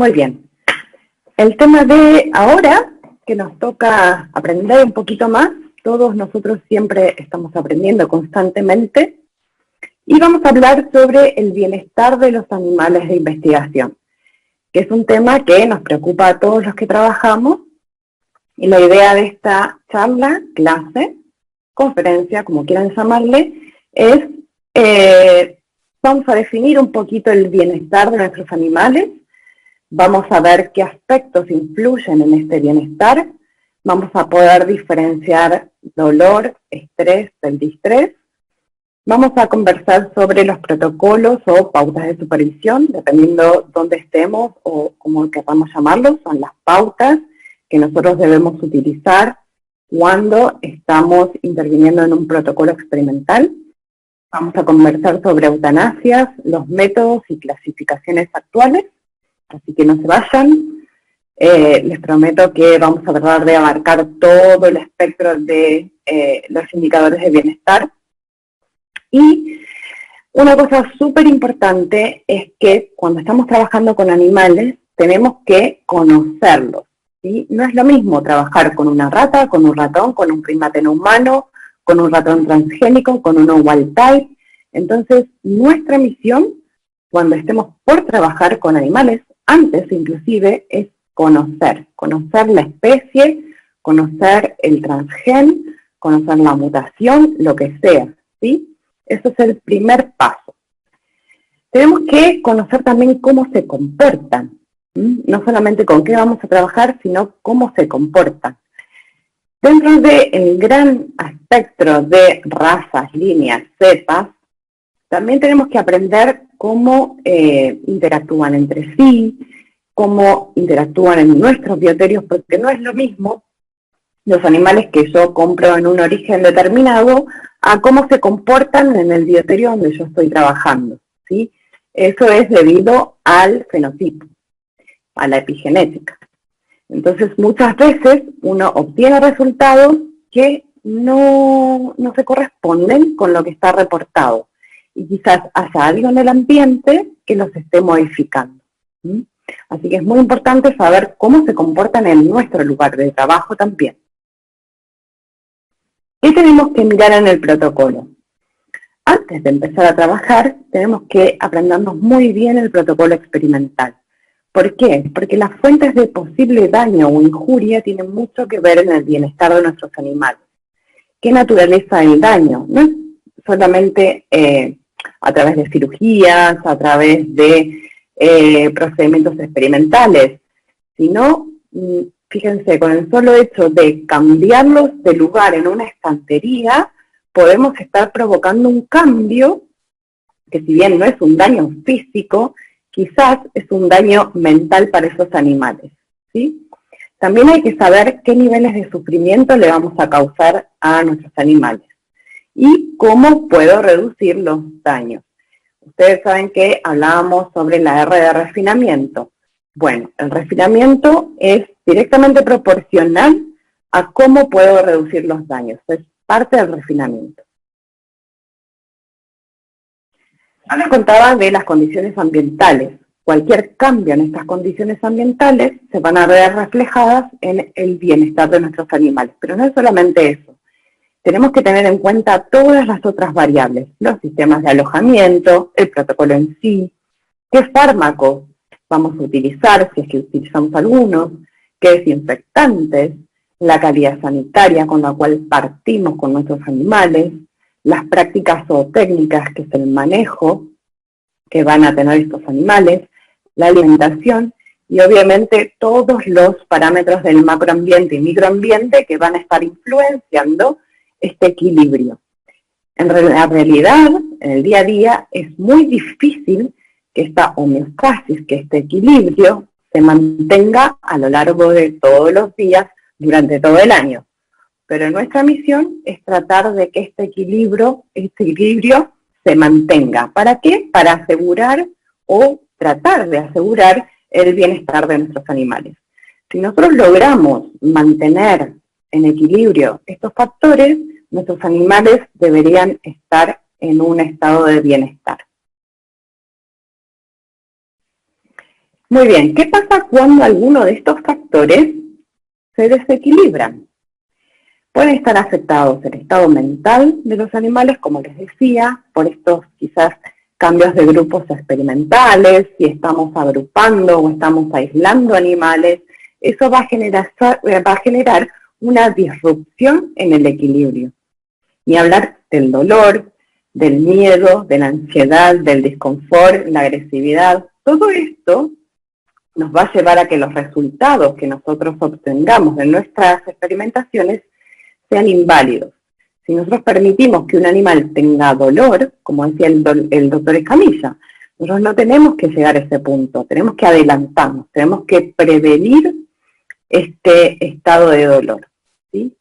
Muy bien. El tema de ahora, que nos toca aprender un poquito más, todos nosotros siempre estamos aprendiendo constantemente, y vamos a hablar sobre el bienestar de los animales de investigación, que es un tema que nos preocupa a todos los que trabajamos, y la idea de esta charla, clase, conferencia, como quieran llamarle, es, vamos a definir un poquito el bienestar de nuestros animales, vamos a ver qué aspectos influyen en este bienestar, vamos a poder diferenciar dolor, estrés del distrés, vamos a conversar sobre los protocolos o pautas de supervisión, dependiendo dónde estemos o como queramos llamarlos, son las pautas que nosotros debemos utilizar cuando estamos interviniendo en un protocolo experimental. Vamos a conversar sobre eutanasias, los métodos y clasificaciones actuales, así que no se vayan. Les prometo que vamos a tratar de abarcar todo el espectro de los indicadores de bienestar. Y una cosa súper importante es que cuando estamos trabajando con animales, tenemos que conocerlos, ¿sí? No es lo mismo trabajar con una rata, con un ratón, con un primate no humano, con un ratón transgénico, con uno wild type. Entonces, nuestra misión, cuando estemos por trabajar con animales, antes inclusive, es conocer la especie, conocer el transgen, conocer la mutación, lo que sea, ¿sí? Eso es el primer paso. Tenemos que conocer también cómo se comportan, ¿sí? No solamente con qué vamos a trabajar, sino cómo se comportan. Dentro del gran espectro de razas, líneas, cepas, también tenemos que aprender cómo interactúan entre sí, cómo interactúan en nuestros bioterios, porque no es lo mismo los animales que yo compro en un origen determinado a cómo se comportan en el bioterio donde yo estoy trabajando, ¿sí? Eso es debido al fenotipo, a la epigenética. Entonces, muchas veces uno obtiene resultados que no se corresponden con lo que está reportado. Y quizás haya algo en el ambiente que los esté modificando. ¿Sí? Así que es muy importante saber cómo se comportan en nuestro lugar de trabajo también. ¿Qué tenemos que mirar en el protocolo? Antes de empezar a trabajar, tenemos que aprendernos muy bien el protocolo experimental. ¿Por qué? Porque las fuentes de posible daño o injuria tienen mucho que ver en el bienestar de nuestros animales. ¿Qué naturaleza el daño? No es solamente a través de cirugías, a través de procedimientos experimentales, sino, fíjense, con el solo hecho de cambiarlos de lugar en una estantería, podemos estar provocando un cambio que, si bien no es un daño físico, quizás es un daño mental para esos animales, ¿sí? También hay que saber qué niveles de sufrimiento le vamos a causar a nuestros animales y cómo puedo reducir los daños. Ustedes saben que hablábamos sobre la R de refinamiento. Bueno, el refinamiento es directamente proporcional a cómo puedo reducir los daños. Es parte del refinamiento. Ahora contaba de las condiciones ambientales. Cualquier cambio en estas condiciones ambientales se van a ver reflejadas en el bienestar de nuestros animales. Pero no es solamente eso. Tenemos que tener en cuenta todas las otras variables, los sistemas de alojamiento, el protocolo en sí, qué fármacos vamos a utilizar, si es que utilizamos algunos, qué desinfectantes, la calidad sanitaria con la cual partimos con nuestros animales, las prácticas o técnicas que es el manejo que van a tener estos animales, la alimentación y obviamente todos los parámetros del macroambiente y microambiente que van a estar influenciando este equilibrio. En la realidad, en el día a día, es muy difícil que esta homeostasis, que este equilibrio, se mantenga a lo largo de todos los días, durante todo el año. Pero nuestra misión es tratar de que este equilibrio se mantenga. ¿Para qué? Para asegurar o tratar de asegurar el bienestar de nuestros animales. Si nosotros logramos mantener en equilibrio estos factores, nuestros animales deberían estar en un estado de bienestar. Muy bien, ¿qué pasa cuando alguno de estos factores se desequilibran? Pueden estar afectados el estado mental de los animales, como les decía, por estos quizás cambios de grupos experimentales, si estamos agrupando o estamos aislando animales, eso va a generar una disrupción en el equilibrio. Ni hablar del dolor, del miedo, de la ansiedad, del desconfort, la agresividad. Todo esto nos va a llevar a que los resultados que nosotros obtengamos de nuestras experimentaciones sean inválidos. Si nosotros permitimos que un animal tenga dolor, como decía el doctor Escamilla, nosotros no tenemos que llegar a ese punto, tenemos que adelantarnos, tenemos que prevenir este estado de dolor, ¿sí?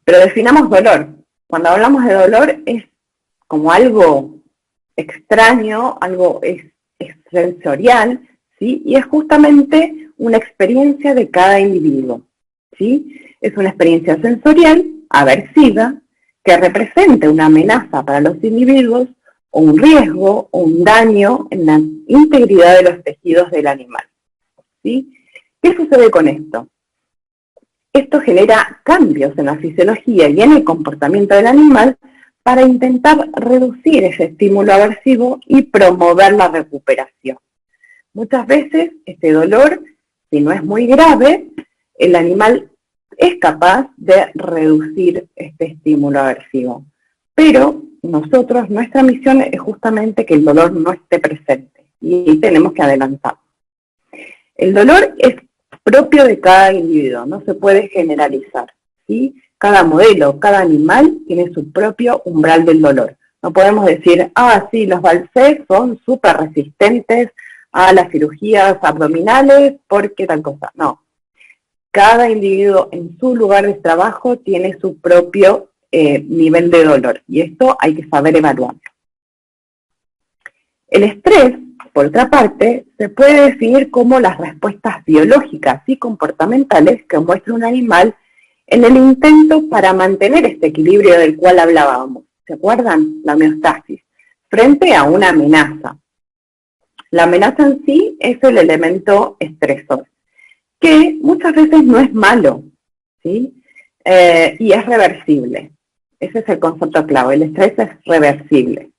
Pero definamos dolor. Cuando hablamos de dolor es como algo extraño, algo es sensorial, ¿sí? Y es justamente una experiencia de cada individuo, ¿sí? Es una experiencia sensorial, aversiva, que representa una amenaza para los individuos o un riesgo o un daño en la integridad de los tejidos del animal, ¿sí? ¿Qué sucede con esto? Esto genera cambios en la fisiología y en el comportamiento del animal para intentar reducir ese estímulo aversivo y promover la recuperación. Muchas veces este dolor, si no es muy grave, el animal es capaz de reducir este estímulo aversivo. Pero nosotros, nuestra misión es justamente que el dolor no esté presente y tenemos que adelantar. El dolor es propio de cada individuo, no se puede generalizar, ¿sí? Cada modelo, cada animal tiene su propio umbral del dolor. No podemos decir, sí, los valsés son súper resistentes a las cirugías abdominales porque tal cosa. No. Cada individuo en su lugar de trabajo tiene su propio nivel de dolor y esto hay que saber evaluarlo. El estrés, por otra parte, se puede definir como las respuestas biológicas y comportamentales que muestra un animal en el intento para mantener este equilibrio del cual hablábamos. ¿Se acuerdan? La homeostasis, frente a una amenaza. La amenaza en sí es el elemento estresor, que muchas veces no es malo, ¿sí? Y es reversible. Ese es el concepto clave, el estrés es reversible.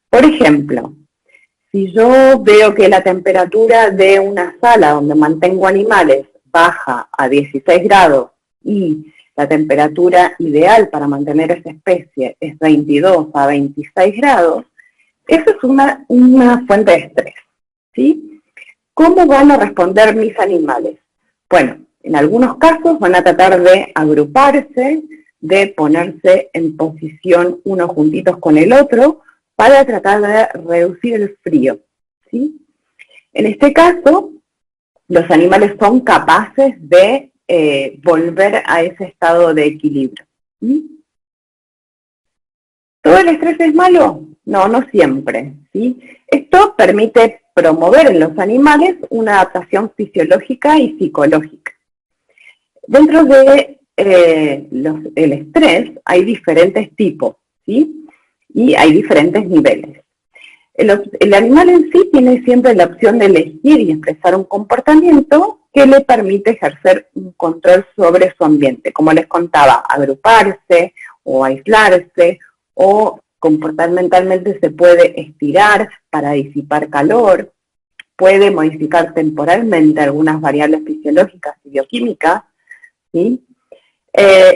Por ejemplo, si yo veo que la temperatura de una sala donde mantengo animales baja a 16 grados y la temperatura ideal para mantener esa especie es 22 a 26 grados, eso es una fuente de estrés, ¿sí? ¿Cómo van a responder mis animales? Bueno, en algunos casos van a tratar de agruparse, de ponerse en posición unos juntitos con el otro para tratar de reducir el frío, ¿sí? En este caso, los animales son capaces de volver a ese estado de equilibrio, ¿sí? ¿Todo el estrés es malo? No, no siempre, ¿sí? Esto permite promover en los animales una adaptación fisiológica y psicológica. Dentro de el estrés hay diferentes tipos, ¿sí? Y hay diferentes niveles. El animal en sí tiene siempre la opción de elegir y expresar un comportamiento que le permite ejercer un control sobre su ambiente. Como les contaba, agruparse o aislarse, o comportamentalmente se puede estirar para disipar calor, puede modificar temporalmente algunas variables fisiológicas y bioquímicas, ¿sí?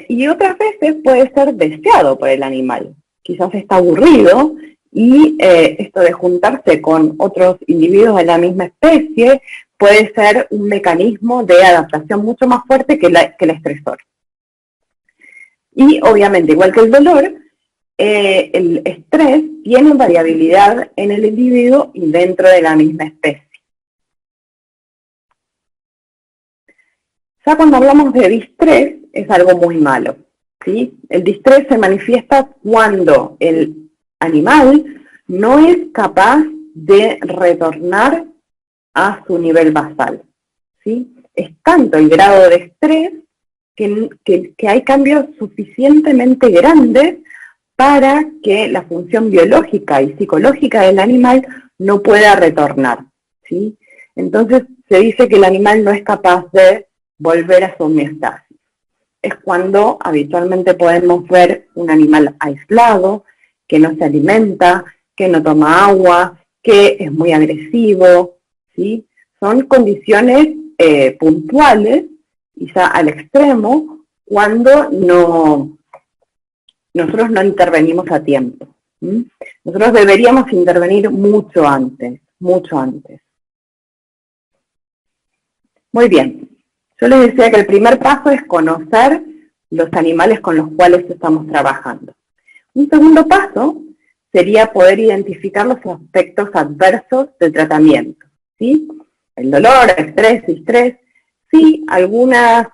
Y otras veces puede ser deseado por el animal. Quizás está aburrido y esto de juntarse con otros individuos de la misma especie puede ser un mecanismo de adaptación mucho más fuerte que el estresor. Y obviamente, igual que el dolor, el estrés tiene variabilidad en el individuo y dentro de la misma especie. Ya cuando hablamos de distrés, es algo muy malo, ¿sí? El distrés se manifiesta cuando el animal no es capaz de retornar a su nivel basal, ¿sí? Es tanto el grado de estrés que hay cambios suficientemente grandes para que la función biológica y psicológica del animal no pueda retornar, ¿sí? Entonces se dice que el animal no es capaz de volver a su homeostasis. Es cuando habitualmente podemos ver un animal aislado, que no se alimenta, que no toma agua, que es muy agresivo, ¿sí? Son condiciones puntuales, quizá al extremo, cuando nosotros no intervenimos a tiempo. ¿Sí? Nosotros deberíamos intervenir mucho antes, mucho antes. Muy bien. Yo les decía que el primer paso es conocer los animales con los cuales estamos trabajando. Un segundo paso sería poder identificar los aspectos adversos del tratamiento, ¿sí? El dolor, estrés, distrés. Si algunas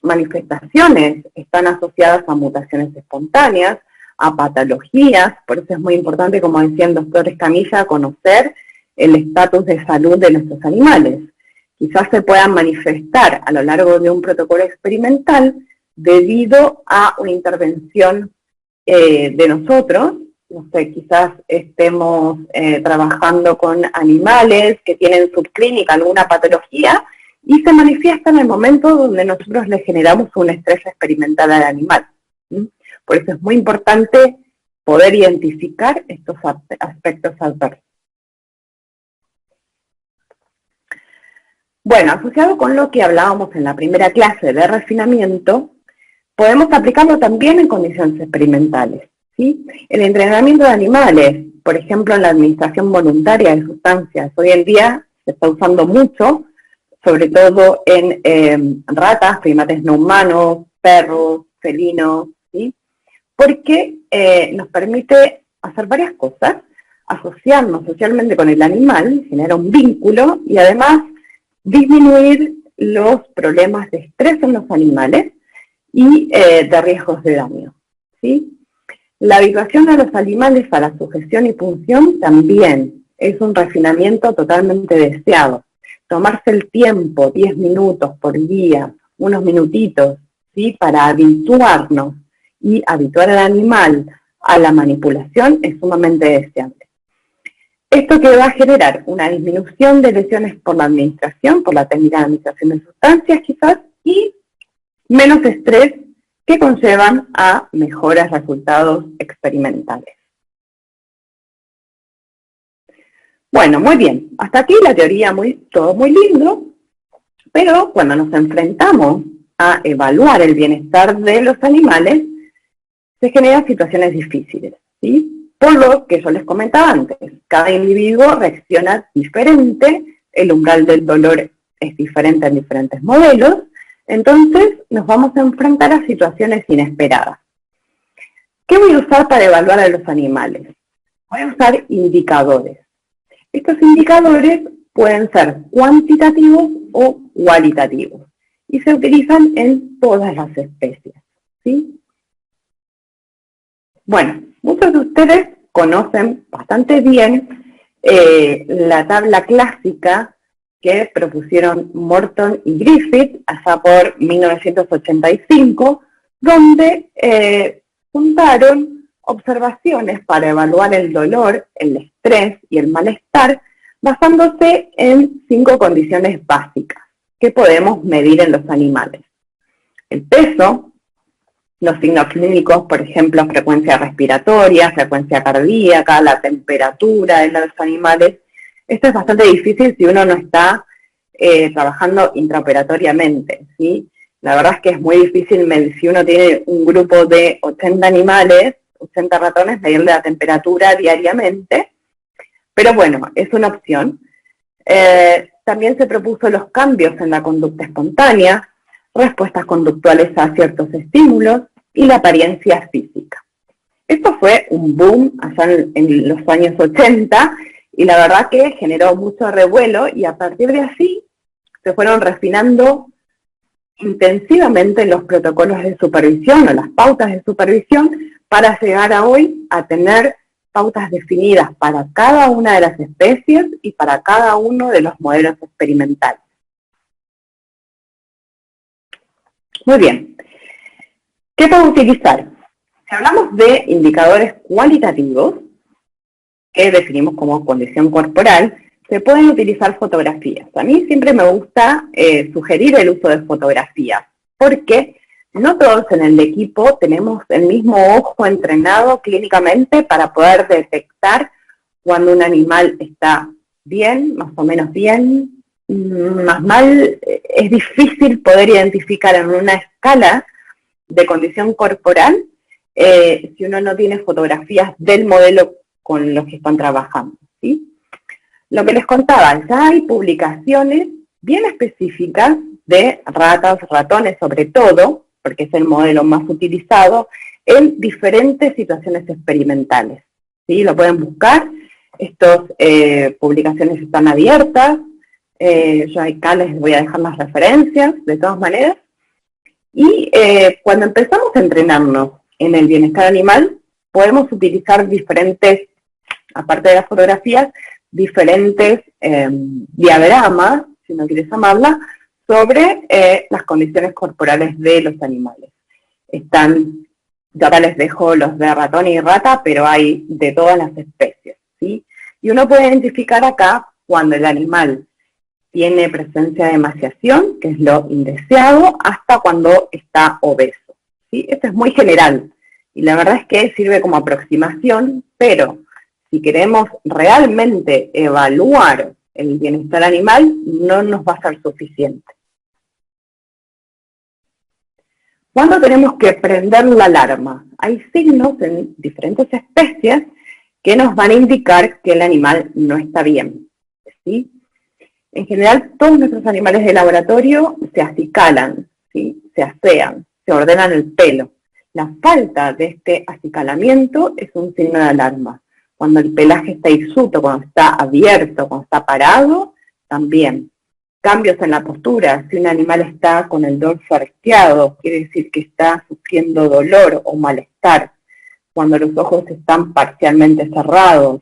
manifestaciones están asociadas a mutaciones espontáneas, a patologías, por eso es muy importante, como decía el doctor Escamilla, conocer el estatus de salud de nuestros animales. Quizás se puedan manifestar a lo largo de un protocolo experimental debido a una intervención de nosotros. No sé, quizás estemos trabajando con animales que tienen subclínica alguna patología y se manifiesta en el momento donde nosotros le generamos un estrés experimental al animal. ¿Sí? Por eso es muy importante poder identificar estos aspectos adversos. Bueno, asociado con lo que hablábamos en la primera clase de refinamiento, podemos aplicarlo también en condiciones experimentales. ¿Sí? El entrenamiento de animales, por ejemplo, en la administración voluntaria de sustancias, hoy en día se está usando mucho, sobre todo en ratas, primates no humanos, perros, felinos, ¿sí? Porque nos permite hacer varias cosas, asociarnos socialmente con el animal, generar un vínculo y además disminuir los problemas de estrés en los animales y de riesgos de daño, ¿sí? La habituación a los animales a la sugestión y punción también es un refinamiento totalmente deseado. Tomarse el tiempo, 10 minutos por día, unos minutitos, ¿sí? Para habituarnos y habituar al animal a la manipulación es sumamente deseable. Esto que va a generar una disminución de lesiones por la administración, por la técnica de administración de sustancias quizás, y menos estrés que conllevan a mejores resultados experimentales. Bueno, muy bien, hasta aquí la teoría todo muy lindo, pero cuando nos enfrentamos a evaluar el bienestar de los animales, se generan situaciones difíciles, ¿sí? Por lo que yo les comentaba antes, cada individuo reacciona diferente, el umbral del dolor es diferente en diferentes modelos, entonces nos vamos a enfrentar a situaciones inesperadas. ¿Qué voy a usar para evaluar a los animales? Voy a usar indicadores. Estos indicadores pueden ser cuantitativos o cualitativos y se utilizan en todas las especies, ¿sí? Bueno, muchos de ustedes conocen bastante bien la tabla clásica que propusieron Morton y Griffith allá por 1985, donde juntaron observaciones para evaluar el dolor, el estrés y el malestar, basándose en 5 condiciones básicas que podemos medir en los animales. El peso, los signos clínicos, por ejemplo, frecuencia respiratoria, frecuencia cardíaca, la temperatura de los animales. Esto es bastante difícil si uno no está trabajando intraoperatoriamente, ¿sí? La verdad es que es muy difícil medir, si uno tiene un grupo de 80 animales, 80 ratones, medirle la temperatura diariamente, pero bueno, es una opción. También se propuso los cambios en la conducta espontánea, respuestas conductuales a ciertos estímulos y la apariencia física. Esto fue un boom allá en los años 80 y la verdad que generó mucho revuelo y a partir de así se fueron refinando intensivamente los protocolos de supervisión o las pautas de supervisión para llegar a hoy a tener pautas definidas para cada una de las especies y para cada uno de los modelos experimentales. Muy bien. ¿Qué puedo utilizar? Si hablamos de indicadores cualitativos, que definimos como condición corporal, se pueden utilizar fotografías. A mí siempre me gusta sugerir el uso de fotografías, porque no todos en el equipo tenemos el mismo ojo entrenado clínicamente para poder detectar cuando un animal está bien, más o menos bien, más mal. Es difícil poder identificar en una escala de condición corporal si uno no tiene fotografías del modelo con los que están trabajando, ¿sí? Lo que les contaba, ya hay publicaciones bien específicas de ratas, ratones sobre todo, porque es el modelo más utilizado, en diferentes situaciones experimentales, ¿sí? Lo pueden buscar, estas publicaciones están abiertas, yo acá les voy a dejar las referencias, de todas maneras, y cuando empezamos a entrenarnos en el bienestar animal, podemos utilizar diferentes, aparte de las fotografías, diferentes diagramas, si no quieres llamarla, sobre las condiciones corporales de los animales. Están, yo acá les dejo los de ratón y rata, pero hay de todas las especies, ¿sí? Y uno puede identificar acá cuando el animal tiene presencia de emaciación, que es lo indeseado, hasta cuando está obeso, ¿sí? Esto es muy general, y la verdad es que sirve como aproximación, pero si queremos realmente evaluar el bienestar animal, no nos va a ser suficiente. ¿Cuándo tenemos que prender la alarma? Hay signos en diferentes especies que nos van a indicar que el animal no está bien, ¿sí? En general, todos nuestros animales de laboratorio se acicalan, ¿sí? Se asean, se ordenan el pelo. La falta de este acicalamiento es un signo de alarma. Cuando el pelaje está hirsuto, cuando está abierto, cuando está parado, también. Cambios en la postura, si un animal está con el dorso arqueado, quiere decir que está sufriendo dolor o malestar. Cuando los ojos están parcialmente cerrados,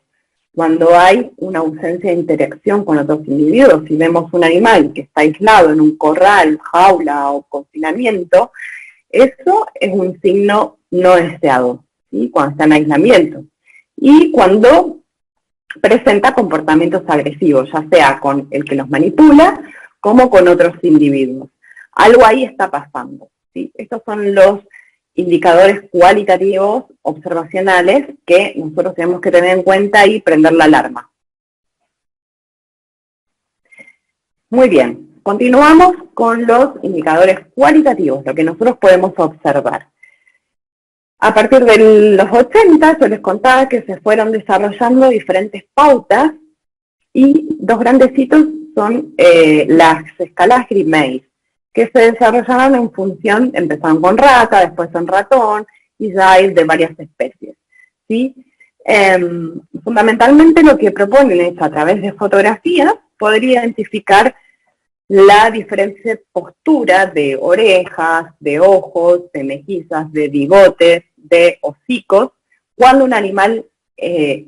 cuando hay una ausencia de interacción con otros individuos, si vemos un animal que está aislado en un corral, jaula o confinamiento, eso es un signo no deseado, ¿sí? Cuando está en aislamiento. Y cuando presenta comportamientos agresivos, ya sea con el que los manipula, como con otros individuos. Algo ahí está pasando, ¿sí? Estos son los indicadores cualitativos observacionales que nosotros tenemos que tener en cuenta y prender la alarma. Muy bien, continuamos con los indicadores cualitativos, lo que nosotros podemos observar. A partir de los 80, yo les contaba que se fueron desarrollando diferentes pautas y dos grandes hitos son las escalas Green-Maze, que se desarrollaron en función, empezaron con rata, después en ratón, y ya hay de varias especies, ¿sí? Fundamentalmente lo que proponen es, a través de fotografías, poder identificar la diferente postura de orejas, de ojos, de mejillas, de bigotes, de hocicos, cuando un animal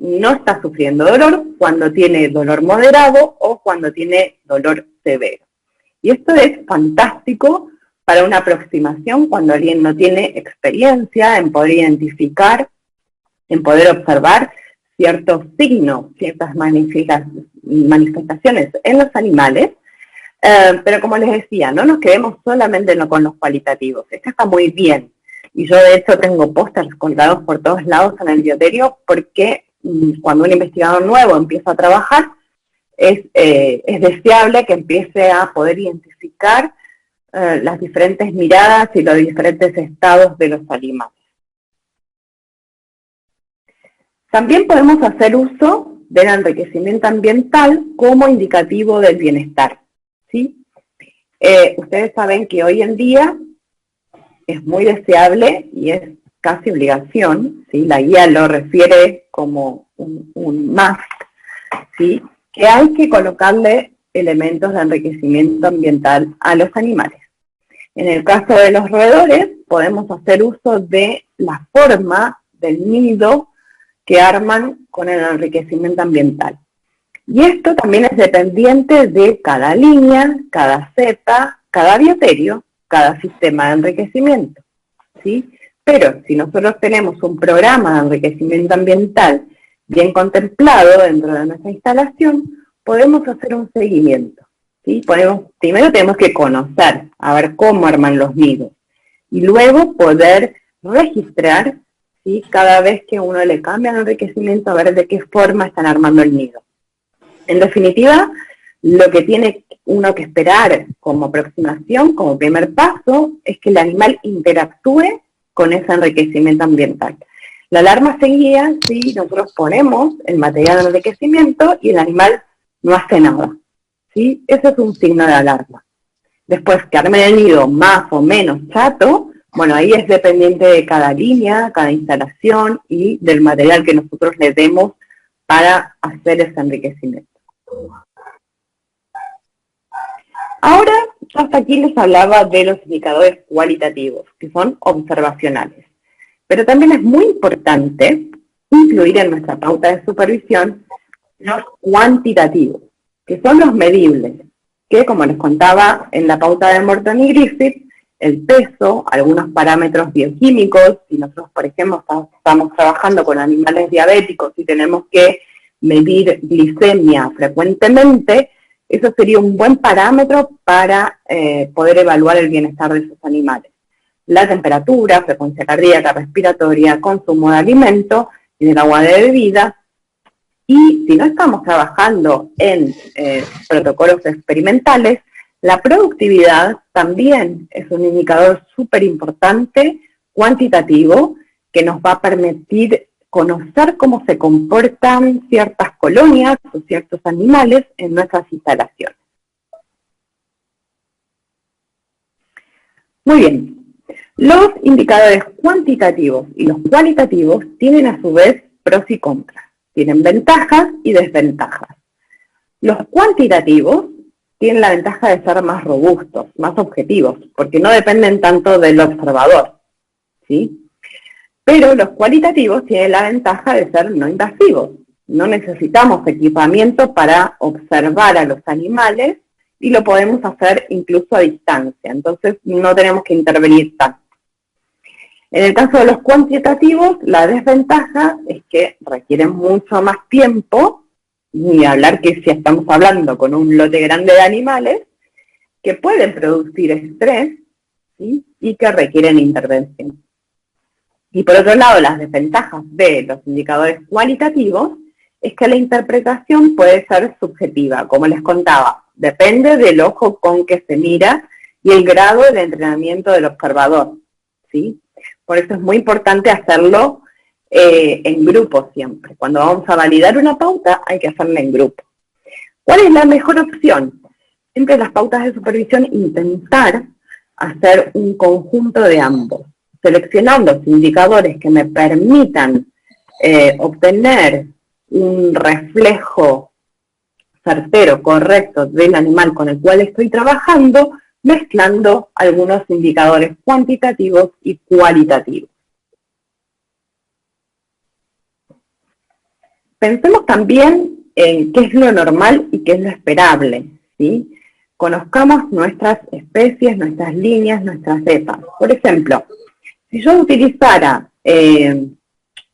no está sufriendo dolor, cuando tiene dolor moderado o cuando tiene dolor severo. Y esto es fantástico para una aproximación cuando alguien no tiene experiencia en poder identificar, en poder observar ciertos signos, ciertas manifestaciones en los animales. Pero como les decía, no nos quedemos solamente con los cualitativos. Esto está muy bien. Y yo de hecho tengo pósters colgados por todos lados en el bioterio porque cuando un investigador nuevo empieza a trabajar, es deseable que empiece a poder identificar las diferentes miradas y los diferentes estados de los animales. También podemos hacer uso del enriquecimiento ambiental como indicativo del bienestar, ¿sí? Ustedes saben que hoy en día es muy deseable y es casi obligación, ¿sí? La guía lo refiere como un must, ¿sí? Que hay que colocarle elementos de enriquecimiento ambiental a los animales. En el caso de los roedores, podemos hacer uso de la forma del nido que arman con el enriquecimiento ambiental. Y esto también es dependiente de cada línea, cada cepa, cada bioterio, cada sistema de enriquecimiento, ¿sí? Pero si nosotros tenemos un programa de enriquecimiento ambiental bien contemplado dentro de nuestra instalación, podemos hacer un seguimiento, ¿sí? Primero tenemos que conocer, a ver cómo arman los nidos, y luego poder registrar, ¿sí?, cada vez que uno le cambia el enriquecimiento, a ver de qué forma están armando el nido. En definitiva, lo que tiene uno que esperar como aproximación, como primer paso, es que el animal interactúe con ese enriquecimiento ambiental. La alarma se guía si nosotros ponemos el material de enriquecimiento y el animal no hace nada, ¿sí? Ese es un signo de alarma. Después, que arme el nido más o menos chato, bueno, ahí es dependiente de cada línea, cada instalación y del material que nosotros le demos para hacer ese enriquecimiento. Ahora, hasta aquí les hablaba de los indicadores cualitativos, que son observacionales. Pero también es muy importante incluir en nuestra pauta de supervisión los cuantitativos, que son los medibles, que como les contaba en la pauta de Morton y Griffith, el peso, algunos parámetros bioquímicos, si nosotros, por ejemplo, estamos trabajando con animales diabéticos y tenemos que medir glicemia frecuentemente, eso sería un buen parámetro para poder evaluar el bienestar de esos animales. La temperatura, frecuencia cardíaca, respiratoria, consumo de alimento y del agua de bebida. Y si no estamos trabajando en protocolos experimentales, la productividad también es un indicador súper importante, cuantitativo, que nos va a permitir conocer cómo se comportan ciertas colonias o ciertos animales en nuestras instalaciones. Muy bien. Los indicadores cuantitativos y los cualitativos tienen a su vez pros y contras. Tienen ventajas y desventajas. Los cuantitativos tienen la ventaja de ser más robustos, más objetivos, porque no dependen tanto del observador, ¿sí? Pero los cualitativos tienen la ventaja de ser no invasivos. No necesitamos equipamiento para observar a los animales y lo podemos hacer incluso a distancia. Entonces no tenemos que intervenir tanto. En el caso de los cuantitativos, la desventaja es que requieren mucho más tiempo, ni hablar que si estamos hablando con un lote grande de animales, que pueden producir estrés, ¿sí?, y que requieren intervención. Y por otro lado, las desventajas de los indicadores cualitativos es que la interpretación puede ser subjetiva, como les contaba, depende del ojo con que se mira y el grado de entrenamiento del observador, ¿sí? Por eso es muy importante hacerlo en grupo siempre. Cuando vamos a validar una pauta, hay que hacerla en grupo. ¿Cuál es la mejor opción? Siempre en las pautas de supervisión intentar hacer un conjunto de ambos, seleccionando indicadores que me permitan obtener un reflejo certero, correcto del animal con el cual estoy trabajando, mezclando algunos indicadores cuantitativos y cualitativos. Pensemos también en qué es lo normal y qué es lo esperable, ¿sí? Conozcamos nuestras especies, nuestras líneas, nuestras cepas. Por ejemplo, si yo utilizara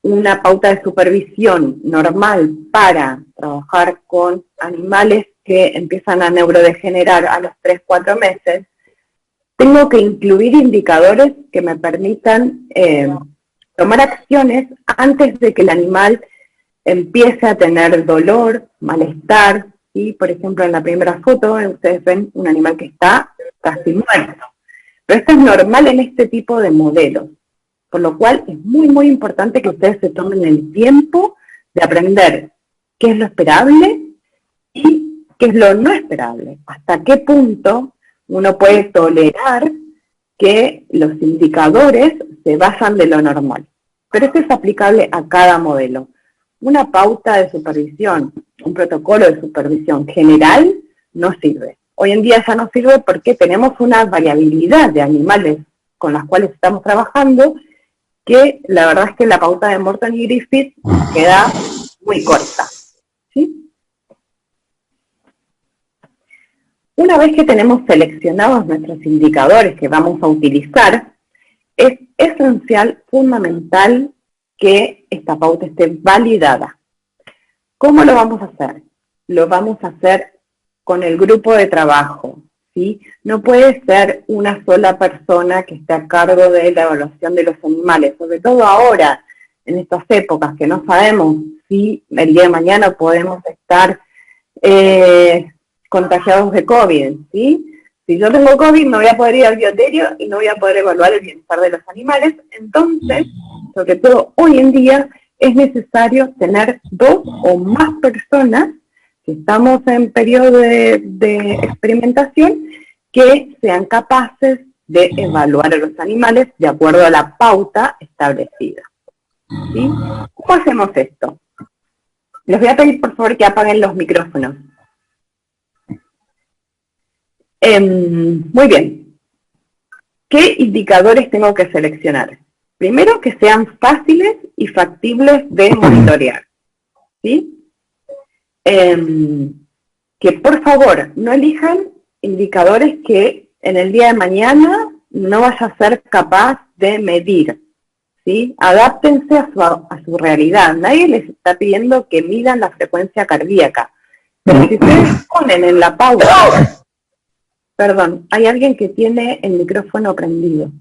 una pauta de supervisión normal para trabajar con animales que empiezan a neurodegenerar a los 3-4 meses, tengo que incluir indicadores que me permitan tomar acciones antes de que el animal empiece a tener dolor, malestar, y por ejemplo en la primera foto ustedes ven un animal que está casi muerto. Pero esto es normal en este tipo de modelos, por lo cual es muy, muy importante que ustedes se tomen el tiempo de aprender qué es lo esperable y qué es lo no esperable, hasta qué punto uno puede tolerar que los indicadores se basan de lo normal. Pero esto es aplicable a cada modelo. Una pauta de supervisión, un protocolo de supervisión general no sirve. Hoy en día ya no sirve porque tenemos una variabilidad de animales con las cuales estamos trabajando que la verdad es que la pauta de Morton y Griffith queda muy corta, ¿sí? Una vez que tenemos seleccionados nuestros indicadores que vamos a utilizar, es esencial, fundamental, que esta pauta esté validada. ¿Cómo lo vamos a hacer? Lo vamos a hacer con el grupo de trabajo, ¿sí? No puede ser una sola persona que esté a cargo de la evaluación de los animales, sobre todo ahora, en estas épocas, que no sabemos si el día de mañana podemos estar contagiados de COVID, ¿sí? Si yo tengo COVID, no voy a poder ir al bioterio y no voy a poder evaluar el bienestar de los animales. Entonces, sobre todo hoy en día, es necesario tener 2 o más personas, que estamos en periodo de experimentación, que sean capaces de evaluar a los animales de acuerdo a la pauta establecida. ¿Sí? ¿Cómo hacemos esto? Les voy a pedir por favor que apaguen los micrófonos. Muy bien. ¿Qué indicadores tengo que seleccionar? Primero, que sean fáciles y factibles de monitorear. ¿Sí? Que por favor no elijan indicadores que en el día de mañana no vaya a ser capaz de medir. ¿Sí? Adáptense a su realidad. Nadie les está pidiendo que midan la frecuencia cardíaca. Pero si ustedes ponen en la pauta... Perdón, hay alguien que tiene el micrófono prendido.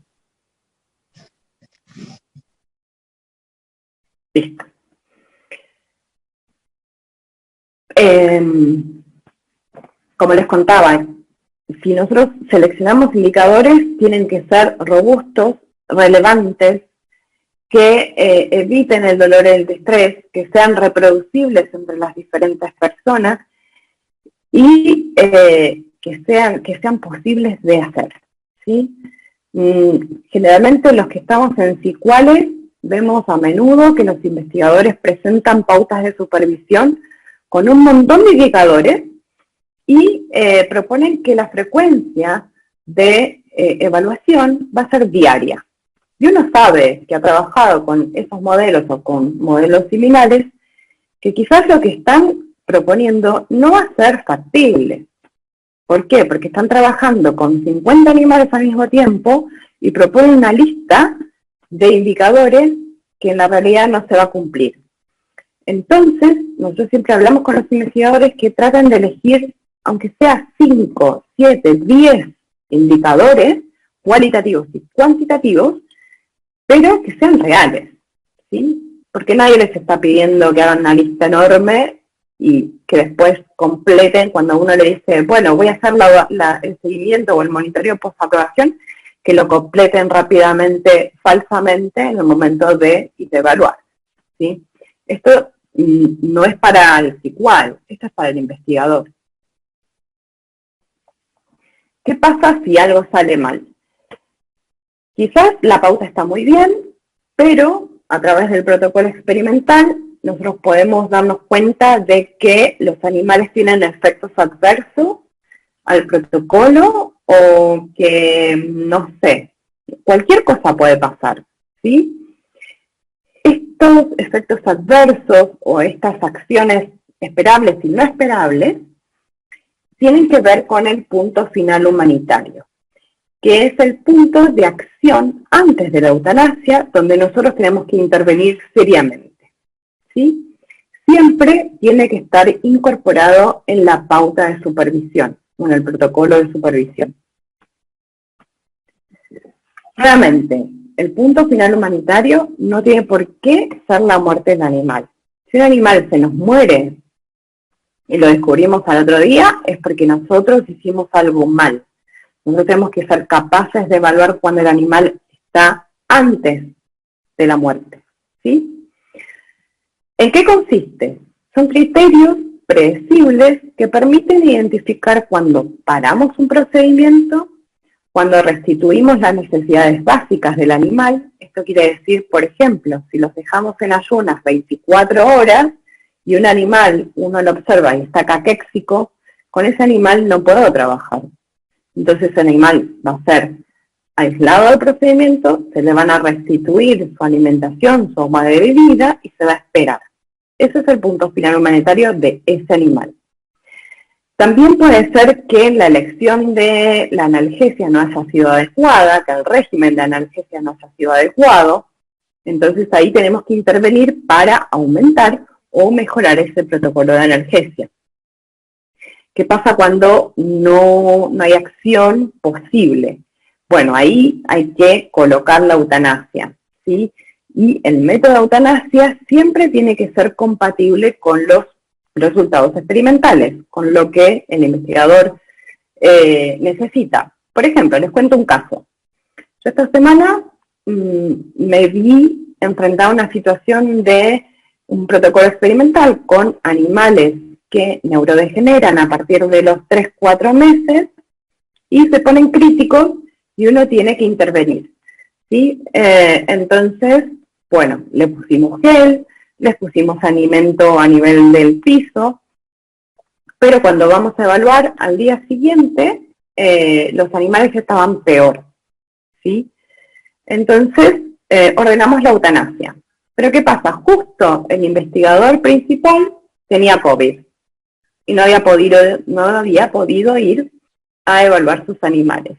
Listo. Como les contaba, si nosotros seleccionamos indicadores, tienen que ser robustos, relevantes, que eviten el dolor y el estrés, que sean reproducibles entre las diferentes personas y que sean posibles de hacer, ¿sí? Generalmente los que estamos en SICUALES vemos a menudo que los investigadores presentan pautas de supervisión con un montón de indicadores y proponen que la frecuencia de evaluación va a ser diaria. Y uno sabe que ha trabajado con esos modelos o con modelos similares, que quizás lo que están proponiendo no va a ser factible. ¿Por qué? Porque están trabajando con 50 animales al mismo tiempo y proponen una lista de indicadores que en la realidad no se va a cumplir. Entonces, nosotros siempre hablamos con los investigadores que tratan de elegir, aunque sea 5, 7, 10 indicadores cualitativos y cuantitativos, pero que sean reales, ¿sí? Porque nadie les está pidiendo que hagan una lista enorme y que después completen cuando uno le dice, bueno, voy a hacer el seguimiento o el monitoreo post-aprobación, que lo completen rápidamente, falsamente, en el momento de evaluar, ¿sí? Esto no es para el SICUAL, esto es para el investigador. ¿Qué pasa si algo sale mal? Quizás la pauta está muy bien, pero a través del protocolo experimental nosotros podemos darnos cuenta de que los animales tienen efectos adversos al protocolo o que, no sé, cualquier cosa puede pasar, ¿sí? Estos efectos adversos o estas acciones esperables y no esperables tienen que ver con el punto final humanitario, que es el punto de acción antes de la eutanasia, donde nosotros tenemos que intervenir seriamente, ¿sí? Siempre tiene que estar incorporado en la pauta de supervisión, o en el protocolo de supervisión. Nuevamente, el punto final humanitario no tiene por qué ser la muerte del animal. Si un animal se nos muere y lo descubrimos al otro día, es porque nosotros hicimos algo mal. Nosotros tenemos que ser capaces de evaluar cuando el animal está antes de la muerte, ¿sí? ¿En qué consiste? Son criterios predecibles que permiten identificar cuando paramos un procedimiento, cuando restituimos las necesidades básicas del animal. Esto quiere decir, por ejemplo, si los dejamos en ayunas 24 horas y un animal, uno lo observa y está caquéxico, con ese animal no puedo trabajar. Entonces ese animal va a ser aislado del procedimiento, se le van a restituir su alimentación, su forma de vida y se va a esperar. Ese es el punto final humanitario de ese animal. También puede ser que la elección de la analgesia no haya sido adecuada, que el régimen de analgesia no haya sido adecuado. Entonces ahí tenemos que intervenir para aumentar o mejorar ese protocolo de analgesia. ¿Qué pasa cuando no hay acción posible? Bueno, ahí hay que colocar la eutanasia, ¿sí? Y el método de eutanasia siempre tiene que ser compatible con los resultados experimentales, con lo que el investigador necesita. Por ejemplo, les cuento un caso. Yo esta semana me vi enfrentada a una situación de un protocolo experimental con animales que neurodegeneran a partir de los 3-4 meses y se ponen críticos y uno tiene que intervenir, ¿sí? Entonces, bueno, le pusimos gel, les pusimos alimento a nivel del piso, pero cuando vamos a evaluar al día siguiente, los animales estaban peor, ¿sí? Entonces, ordenamos la eutanasia. Pero ¿qué pasa? Justo el investigador principal tenía COVID y no había podido ir a evaluar sus animales.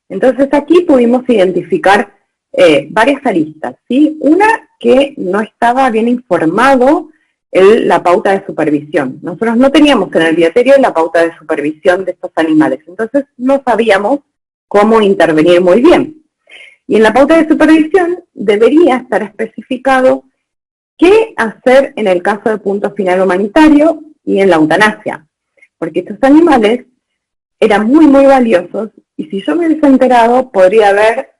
Entonces aquí pudimos identificar varias aristas, ¿sí? Una, que no estaba bien informado la pauta de supervisión. Nosotros no teníamos en el bioterio la pauta de supervisión de estos animales, entonces no sabíamos cómo intervenir muy bien. Y en la pauta de supervisión debería estar especificado qué hacer en el caso de punto final humanitario y en la eutanasia, porque estos animales eran muy, muy valiosos y si yo me hubiese enterado podría haber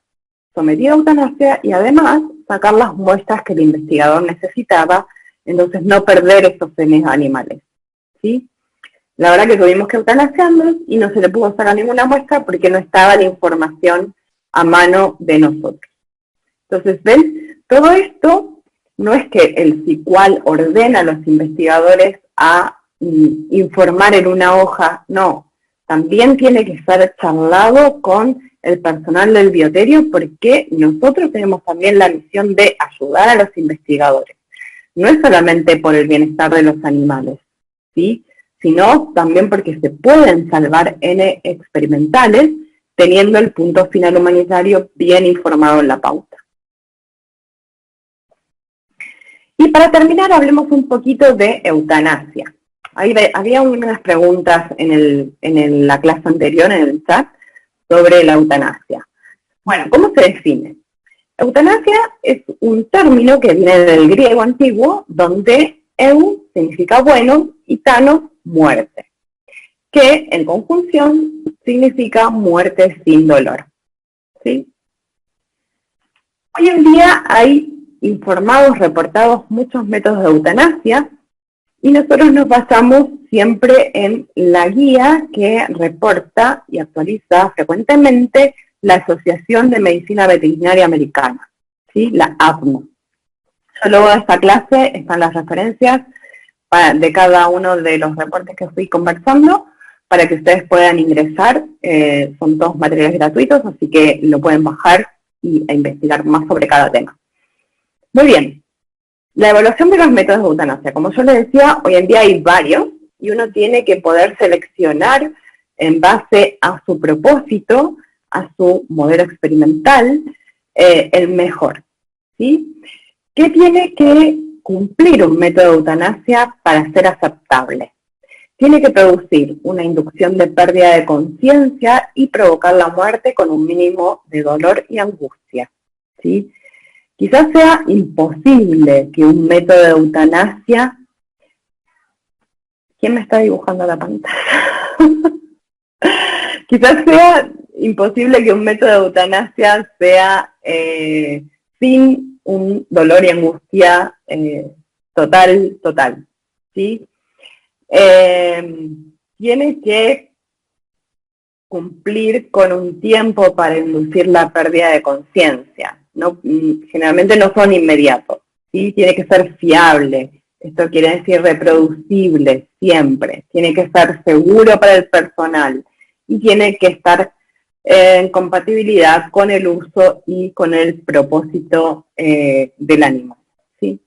sometido a eutanasia y además sacar las muestras que el investigador necesitaba, entonces no perder estos genes animales, ¿sí? La verdad que tuvimos que eutanasiarlos y no se le pudo sacar ninguna muestra porque no estaba la información a mano de nosotros. Entonces, ¿ven? Todo esto no es que el CICUAL ordena a los investigadores a informar en una hoja, no. También tiene que estar charlado con el personal del bioterio porque nosotros tenemos también la misión de ayudar a los investigadores. No es solamente por el bienestar de los animales, ¿sí? Sino también porque se pueden salvar N experimentales teniendo el punto final humanitario bien informado en la pauta. Y para terminar, hablemos un poquito de eutanasia. Había unas preguntas en la clase anterior, en el chat, sobre la eutanasia. Bueno, ¿cómo se define? Eutanasia es un término que viene del griego antiguo, donde eu significa bueno y thanos, muerte, que en conjunción significa muerte sin dolor, ¿sí? Hoy en día hay informados, reportados muchos métodos de eutanasia y nosotros nos basamos siempre en la guía que reporta y actualiza frecuentemente la Asociación de Medicina Veterinaria Americana, ¿sí? La AVMA. Yo luego de esta clase están las referencias de cada uno de los reportes que fui conversando para que ustedes puedan ingresar. Son todos materiales gratuitos, así que lo pueden bajar e investigar más sobre cada tema. Muy bien. La evaluación de los métodos de eutanasia. Como yo les decía, hoy en día hay varios y uno tiene que poder seleccionar en base a su propósito, a su modelo experimental, el mejor, ¿sí? ¿Qué tiene que cumplir un método de eutanasia para ser aceptable? Tiene que producir una inducción de pérdida de conciencia y provocar la muerte con un mínimo de dolor y angustia, ¿sí? Quizás sea imposible que un método de eutanasia... ¿Quién me está dibujando la pantalla? Quizás sea imposible que un método de eutanasia sea sin un dolor y angustia total, ¿sí? Tiene que cumplir con un tiempo para inducir la pérdida de conciencia. No, generalmente no son inmediatos, ¿sí? Tiene que ser fiable, esto quiere decir reproducible siempre, tiene que ser seguro para el personal y tiene que estar en compatibilidad con el uso y con el propósito del animal, ¿sí?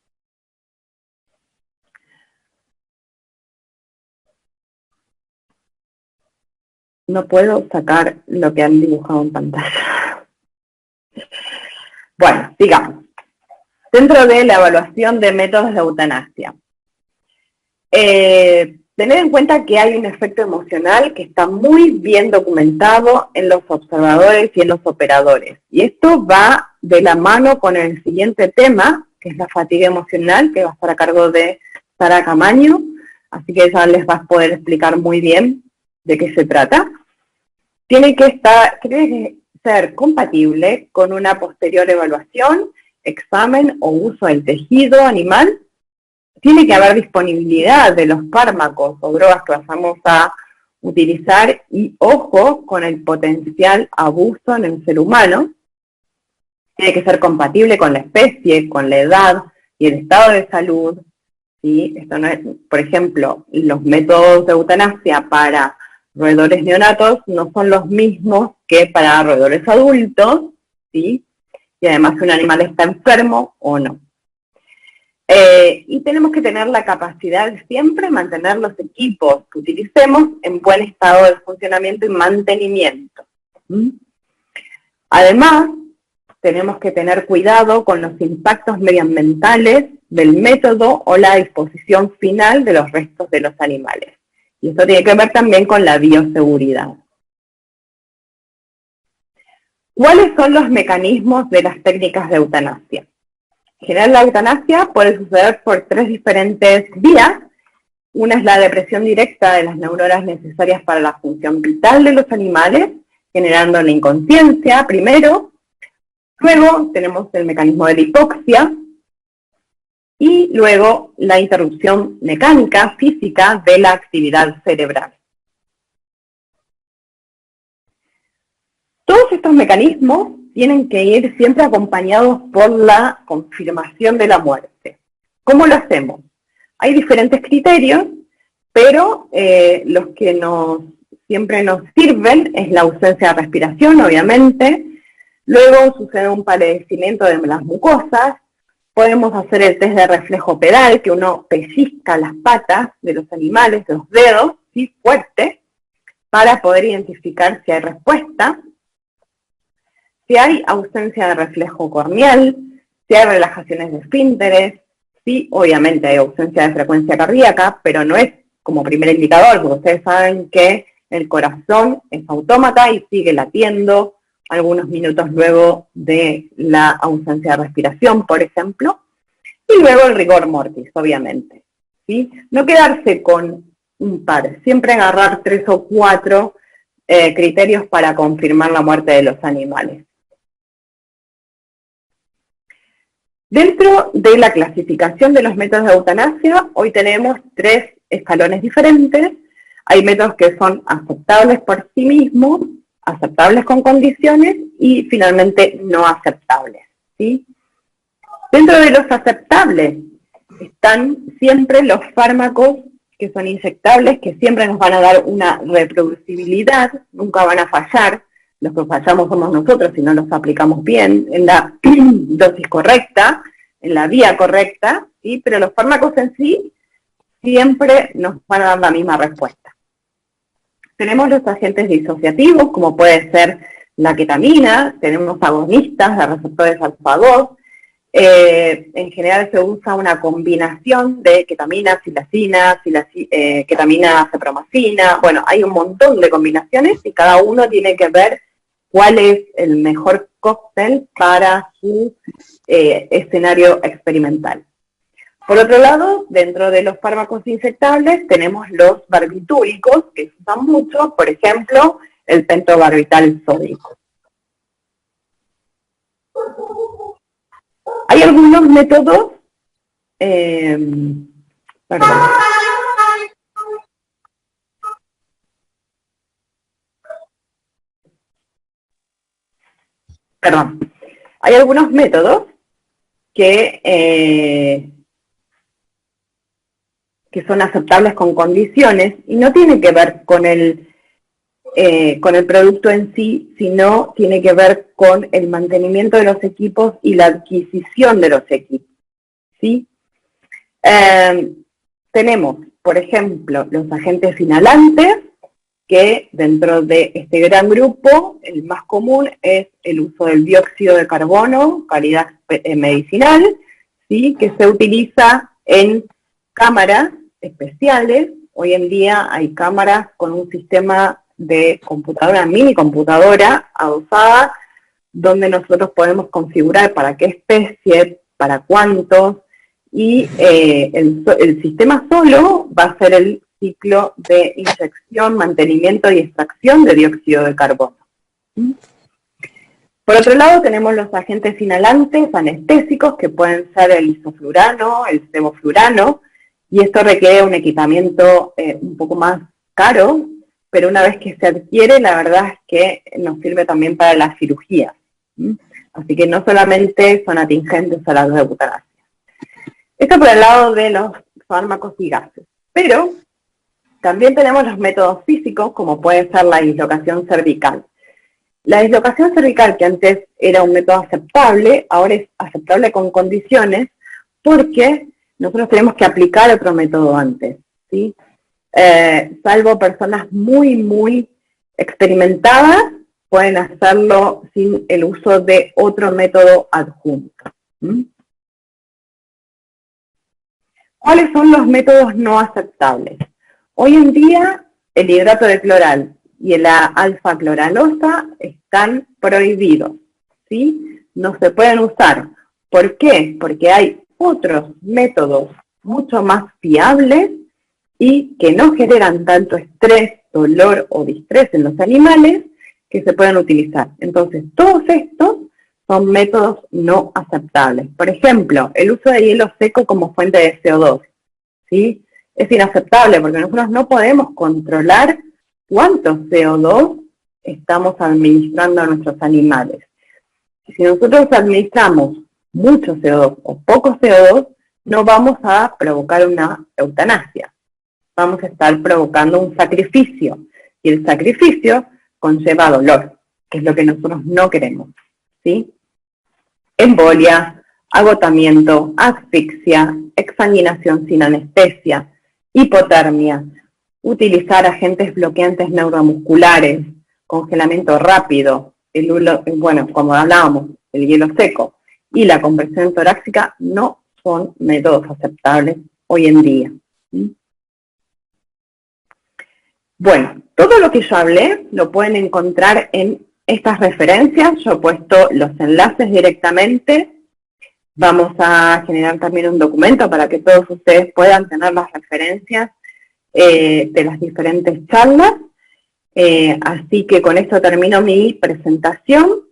no puedo sacar lo que han dibujado en pantalla. Bueno, digamos, dentro de la evaluación de métodos de eutanasia, tener en cuenta que hay un efecto emocional que está muy bien documentado en los observadores y en los operadores. Y esto va de la mano con el siguiente tema, que es la fatiga emocional, que va a estar a cargo de Sara Camaño, así que ella les va a poder explicar muy bien de qué se trata. Tiene que ser compatible con una posterior evaluación, examen o uso del tejido animal. Tiene que haber disponibilidad de los fármacos o drogas que vamos a utilizar y ojo con el potencial abuso en el ser humano. Tiene que ser compatible con la especie, con la edad y el estado de salud. ¿Sí? Esto no es, por ejemplo, los métodos de eutanasia para roedores neonatos no son los mismos que para roedores adultos, ¿sí? Y además si un animal está enfermo o no. Y tenemos que tener la capacidad de siempre mantener los equipos que utilicemos en buen estado de funcionamiento y mantenimiento. Además, tenemos que tener cuidado con los impactos medioambientales del método o la disposición final de los restos de los animales. Y eso tiene que ver también con la bioseguridad. ¿Cuáles son los mecanismos de las técnicas de eutanasia? En general, la eutanasia puede suceder por 3 diferentes vías. Una es la depresión directa de las neuronas necesarias para la función vital de los animales, generando la inconsciencia primero. Luego tenemos el mecanismo de la hipoxia. Y luego la interrupción mecánica, física, de la actividad cerebral. Todos estos mecanismos tienen que ir siempre acompañados por la confirmación de la muerte. ¿Cómo lo hacemos? Hay diferentes criterios, pero los que siempre nos sirven es la ausencia de respiración, obviamente. Luego sucede un padecimiento de las mucosas. Podemos hacer el test de reflejo pedal, que uno pellizca las patas de los animales, los dedos, ¿sí? Fuerte, para poder identificar si hay respuesta. Si hay ausencia de reflejo corneal, si hay relajaciones de esfínteres, sí, obviamente hay ausencia de frecuencia cardíaca, pero no es como primer indicador, porque ustedes saben que el corazón es autómata y sigue latiendo algunos minutos luego de la ausencia de respiración, por ejemplo, y luego el rigor mortis, obviamente, ¿sí? No quedarse con un par, siempre agarrar 3 o 4 criterios para confirmar la muerte de los animales. Dentro de la clasificación de los métodos de eutanasia, hoy tenemos 3 escalones diferentes. Hay métodos que son aceptables por sí mismos, aceptables con condiciones y finalmente no aceptables, ¿sí? Dentro de los aceptables están siempre los fármacos que son inyectables, que siempre nos van a dar una reproducibilidad, nunca van a fallar. Los que fallamos somos nosotros si no los aplicamos bien, en la dosis correcta, en la vía correcta, ¿sí? Pero los fármacos en sí siempre nos van a dar la misma respuesta. Tenemos los agentes disociativos, como puede ser la ketamina, tenemos agonistas de receptores alfa-2, en general se usa una combinación de ketamina, silacina, ketamina, cepromacina, bueno, hay un montón de combinaciones y cada uno tiene que ver cuál es el mejor cóctel para su escenario experimental. Por otro lado, dentro de los fármacos inyectables tenemos los barbitúricos, que se usan mucho, por ejemplo, el pentobarbital sódico. Hay algunos métodos, hay algunos métodos que son aceptables con condiciones y no tiene que ver con el producto en sí, sino tiene que ver con el mantenimiento de los equipos y la adquisición de los equipos, ¿sí? Tenemos, por ejemplo, los agentes inhalantes, que dentro de este gran grupo, el más común es el uso del dióxido de carbono, calidad medicinal, ¿sí? Que se utiliza en cámaras especiales. Hoy en día hay cámaras con un sistema de computadora, mini computadora adosada, donde nosotros podemos configurar para qué especie, para cuántos, y el sistema solo va a ser el ciclo de inyección, mantenimiento y extracción de dióxido de carbono. Por otro lado, tenemos los agentes inhalantes anestésicos, que pueden ser el isoflurano, el sevoflurano, y esto requiere un equipamiento un poco más caro, pero una vez que se adquiere, la verdad es que nos sirve también para la cirugía. Así que no solamente son atingentes a la eutanasia. Esto por el lado de los fármacos y gases. Pero también tenemos los métodos físicos, como puede ser la dislocación cervical. La dislocación cervical, que antes era un método aceptable, ahora es aceptable con condiciones, porque nosotros tenemos que aplicar otro método antes, ¿sí? Salvo personas muy experimentadas, pueden hacerlo sin el uso de otro método adjunto. ¿Cuáles son los métodos no aceptables? Hoy en día, el hidrato de cloral y la alfa-cloralosa están prohibidos, ¿sí? No se pueden usar. ¿Por qué? Porque hay otros métodos mucho más fiables y que no generan tanto estrés, dolor o distrés en los animales que se pueden utilizar. Entonces, todos estos son métodos no aceptables. Por ejemplo, el uso de hielo seco como fuente de CO2, ¿sí? Es inaceptable porque nosotros no podemos controlar cuánto CO2 estamos administrando a nuestros animales. Si nosotros administramos mucho CO2 o poco CO2, no vamos a provocar una eutanasia. Vamos a estar provocando un sacrificio. Y el sacrificio conlleva dolor, que es lo que nosotros no queremos, ¿sí? Embolia, agotamiento, asfixia, exsanguinación sin anestesia, hipotermia, utilizar agentes bloqueantes neuromusculares, congelamiento rápido, bueno, como hablábamos, el hielo seco y la compresión torácica no son métodos aceptables hoy en día. Bueno, todo lo que yo hablé lo pueden encontrar en estas referencias. Yo he puesto los enlaces directamente. Vamos a generar también un documento para que todos ustedes puedan tener las referencias de las diferentes charlas. Así que con esto termino mi presentación